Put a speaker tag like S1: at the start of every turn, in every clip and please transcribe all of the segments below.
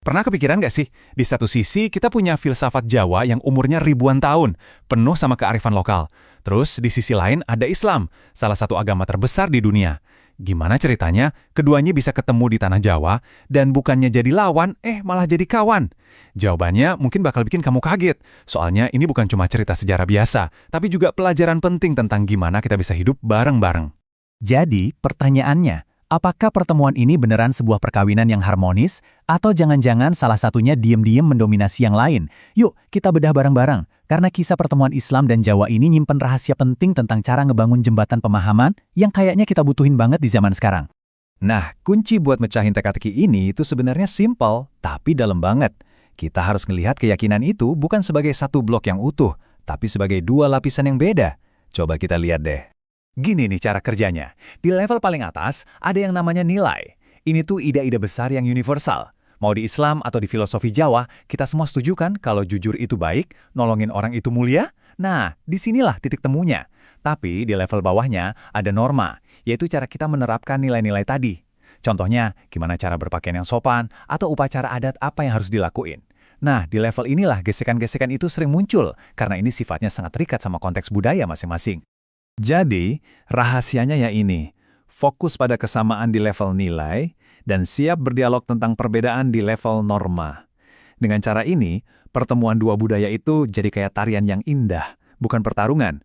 S1: Pernah kepikiran nggak sih, di satu sisi kita punya filsafat Jawa yang umurnya ribuan tahun, penuh sama kearifan lokal. Terus di sisi lain ada Islam, salah satu agama terbesar di dunia. Gimana ceritanya keduanya bisa ketemu di tanah Jawa dan bukannya jadi lawan, malah jadi kawan? Jawabannya mungkin bakal bikin kamu kaget. Soalnya ini bukan cuma cerita sejarah biasa, tapi juga pelajaran penting tentang gimana kita bisa hidup bareng-bareng.
S2: Jadi, pertanyaannya, apakah pertemuan ini beneran sebuah perkawinan yang harmonis, atau jangan-jangan salah satunya diem-diem mendominasi yang lain? Yuk, kita bedah bareng-bareng, karena kisah pertemuan Islam dan Jawa ini nyimpen rahasia penting tentang cara ngebangun jembatan pemahaman yang kayaknya kita butuhin banget di zaman sekarang.
S3: Nah, kunci buat mecahin teka-teki ini itu sebenarnya simpel, tapi dalam banget. Kita harus ngelihat keyakinan itu bukan sebagai satu blok yang utuh, tapi sebagai dua lapisan yang beda. Coba kita lihat deh.
S1: Gini nih cara kerjanya. Di level paling atas, ada yang namanya nilai. Ini tuh ide-ide besar yang universal. Mau di Islam atau di filosofi Jawa, kita semua setuju kan kalau jujur itu baik, nolongin orang itu mulia? Nah, disinilah titik temunya. Tapi di level bawahnya ada norma, yaitu cara kita menerapkan nilai-nilai tadi. Contohnya, gimana cara berpakaian yang sopan, atau upacara adat apa yang harus dilakuin. Nah, di level inilah gesekan-gesekan itu sering muncul, karena ini sifatnya sangat terikat sama konteks budaya masing-masing.
S3: Jadi, rahasianya ya ini, fokus pada kesamaan di level nilai, dan siap berdialog tentang perbedaan di level norma. Dengan cara ini, pertemuan dua budaya itu jadi kayak tarian yang indah, bukan pertarungan.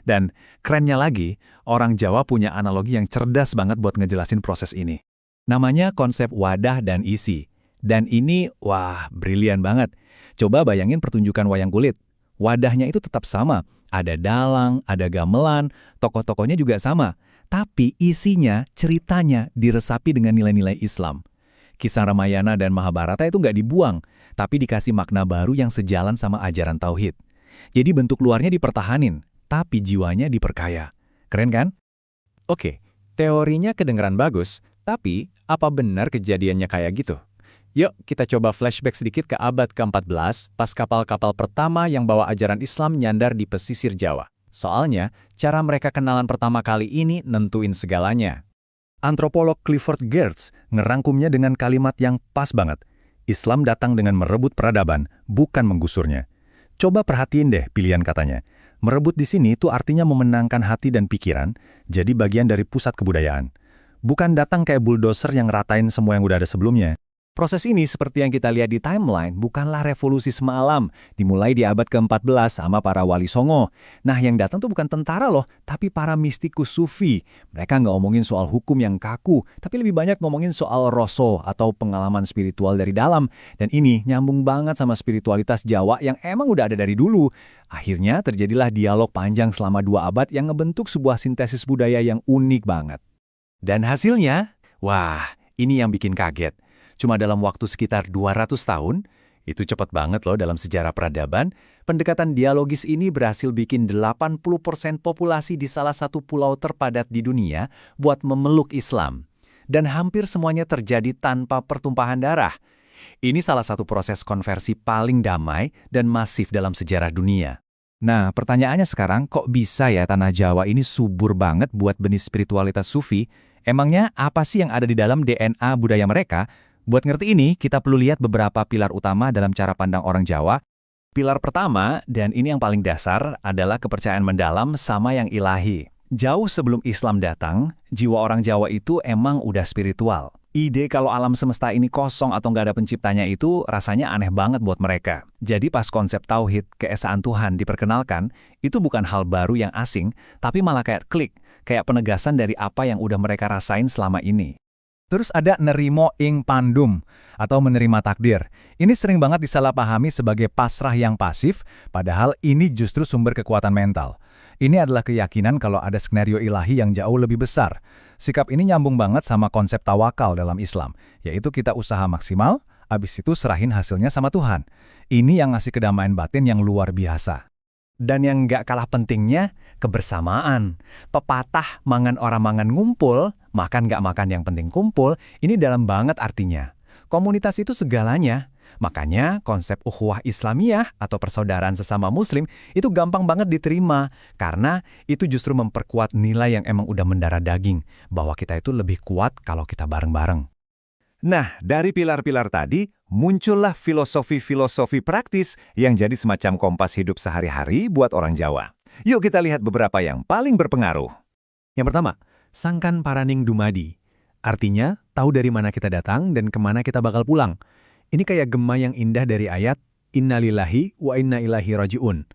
S3: Dan kerennya lagi, orang Jawa punya analogi yang cerdas banget buat ngejelasin proses ini. Namanya konsep wadah dan isi. Dan ini, wah, brilian banget. Coba bayangin pertunjukan wayang kulit. Wadahnya itu tetap sama. Ada dalang, ada gamelan, tokoh-tokohnya juga sama. Tapi isinya, ceritanya diresapi dengan nilai-nilai Islam. Kisah Ramayana dan Mahabharata itu nggak dibuang, tapi dikasih makna baru yang sejalan sama ajaran Tauhid. Jadi bentuk luarnya dipertahanin, tapi jiwanya diperkaya. Keren kan?
S2: Oke, teorinya kedengeran bagus, tapi apa benar kejadiannya kayak gitu? Yuk, kita coba flashback sedikit ke abad ke-14, pas kapal-kapal pertama yang bawa ajaran Islam nyandar di pesisir Jawa. Soalnya, cara mereka kenalan pertama kali ini nentuin segalanya.
S3: Antropolog Clifford Geertz ngerangkumnya dengan kalimat yang pas banget. Islam datang dengan merebut peradaban, bukan menggusurnya. Coba perhatiin deh pilihan katanya. Merebut di sini itu artinya memenangkan hati dan pikiran, jadi bagian dari pusat kebudayaan. Bukan datang kayak bulldozer yang ratain semua yang udah ada sebelumnya.
S2: Proses ini seperti yang kita lihat di timeline bukanlah revolusi semalam, dimulai di abad ke-14 sama para wali songo. Nah, yang datang tuh bukan tentara loh, tapi para mistikus sufi. Mereka nggak ngomongin soal hukum yang kaku, tapi lebih banyak ngomongin soal roso atau pengalaman spiritual dari dalam. Dan ini nyambung banget sama spiritualitas Jawa yang emang udah ada dari dulu. Akhirnya terjadilah dialog panjang selama 2 abad yang ngebentuk sebuah sintesis budaya yang unik banget.
S1: Dan hasilnya, wah, ini yang bikin kaget. Cuma dalam waktu sekitar 200 tahun, itu cepat banget loh dalam sejarah peradaban, pendekatan dialogis ini berhasil bikin 80% populasi di salah satu pulau terpadat di dunia buat memeluk Islam. Dan hampir semuanya terjadi tanpa pertumpahan darah. Ini salah satu proses konversi paling damai dan masif dalam sejarah dunia.
S2: Nah, pertanyaannya sekarang, kok bisa ya tanah Jawa ini subur banget buat benih spiritualitas sufi? Emangnya apa sih yang ada di dalam DNA budaya mereka? Buat ngerti ini, kita perlu lihat beberapa pilar utama dalam cara pandang orang Jawa.
S1: Pilar pertama, dan ini yang paling dasar, adalah kepercayaan mendalam sama yang ilahi. Jauh sebelum Islam datang, jiwa orang Jawa itu emang udah spiritual. Ide kalau alam semesta ini kosong atau nggak ada penciptanya itu rasanya aneh banget buat mereka. Jadi pas konsep tauhid, keesaan Tuhan diperkenalkan, itu bukan hal baru yang asing, tapi malah kayak klik, kayak penegasan dari apa yang udah mereka rasain selama ini.
S3: Terus ada nerimo ing pandum, atau menerima takdir. Ini sering banget disalahpahami sebagai pasrah yang pasif, padahal ini justru sumber kekuatan mental. Ini adalah keyakinan kalau ada skenario ilahi yang jauh lebih besar. Sikap ini nyambung banget sama konsep tawakal dalam Islam, yaitu kita usaha maksimal, abis itu serahin hasilnya sama Tuhan. Ini yang ngasih kedamaian batin yang luar biasa.
S1: Dan yang nggak kalah pentingnya, kebersamaan. Pepatah mangan orang mangan ngumpul, makan nggak makan yang penting kumpul, ini dalam banget artinya. Komunitas itu segalanya. Makanya konsep ukhuwah Islamiyah atau persaudaraan sesama muslim itu gampang banget diterima. Karena itu justru memperkuat nilai yang emang udah mendarah daging, bahwa kita itu lebih kuat kalau kita bareng-bareng.
S3: Nah, dari pilar-pilar tadi, muncullah filosofi-filosofi praktis yang jadi semacam kompas hidup sehari-hari buat orang Jawa. Yuk kita lihat beberapa yang paling berpengaruh.
S2: Yang pertama, sangkan paraning dumadi. Artinya, tahu dari mana kita datang dan kemana kita bakal pulang. Ini kayak gema yang indah dari ayat, Innalillahi wa inna ilaihi raji'un.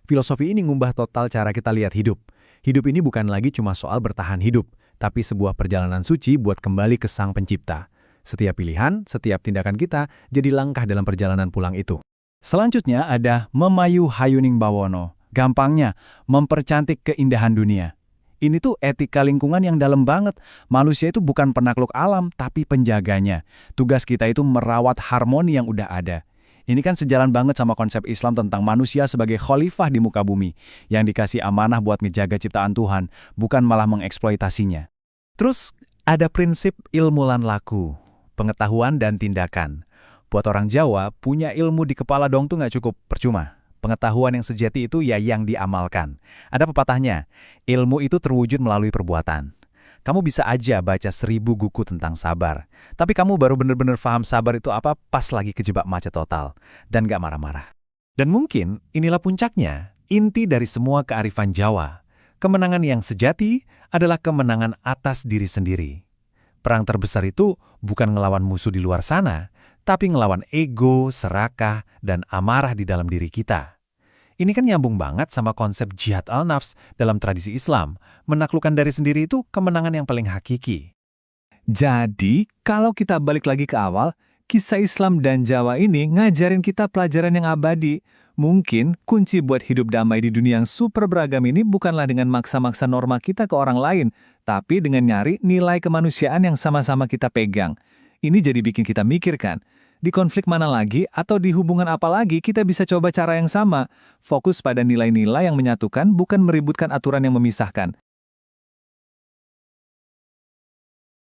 S2: Filosofi ini ngubah total cara kita lihat hidup. Hidup ini bukan lagi cuma soal bertahan hidup, tapi sebuah perjalanan suci buat kembali ke Sang Pencipta. Setiap pilihan, setiap tindakan kita jadi langkah dalam perjalanan pulang itu. Selanjutnya ada memayu hayuning bawono. Gampangnya, mempercantik keindahan dunia. Ini tuh etika lingkungan yang dalam banget. Manusia itu bukan penakluk alam, tapi penjaganya. Tugas kita itu merawat harmoni yang udah ada. Ini kan sejalan banget sama konsep Islam tentang manusia sebagai khalifah di muka bumi, yang dikasih amanah buat ngejaga ciptaan Tuhan, bukan malah mengeksploitasinya.
S1: Terus, ada prinsip ilmu lan laku, pengetahuan dan tindakan. Buat orang Jawa, punya ilmu di kepala dong tuh nggak cukup, percuma. Pengetahuan yang sejati itu ya yang diamalkan. Ada pepatahnya, ilmu itu terwujud melalui perbuatan. Kamu bisa aja baca 1000 buku tentang sabar, tapi kamu baru bener-bener paham sabar itu apa pas lagi kejebak macet total, dan gak marah-marah. Dan mungkin inilah puncaknya, inti dari semua kearifan Jawa. Kemenangan yang sejati adalah kemenangan atas diri sendiri. Perang terbesar itu bukan ngelawan musuh di luar sana, tapi ngelawan ego, serakah, dan amarah di dalam diri kita. Ini kan nyambung banget sama konsep jihad al-nafs dalam tradisi Islam. Menaklukkan diri sendiri itu kemenangan yang paling hakiki.
S3: Jadi, kalau kita balik lagi ke awal, kisah Islam dan Jawa ini ngajarin kita pelajaran yang abadi. Mungkin kunci buat hidup damai di dunia yang super beragam ini bukanlah dengan maksa-maksa norma kita ke orang lain, tapi dengan nyari nilai kemanusiaan yang sama-sama kita pegang. Ini jadi bikin kita mikirkan, di konflik mana lagi atau di hubungan apa lagi kita bisa coba cara yang sama. Fokus pada nilai-nilai yang menyatukan, bukan meributkan aturan yang memisahkan.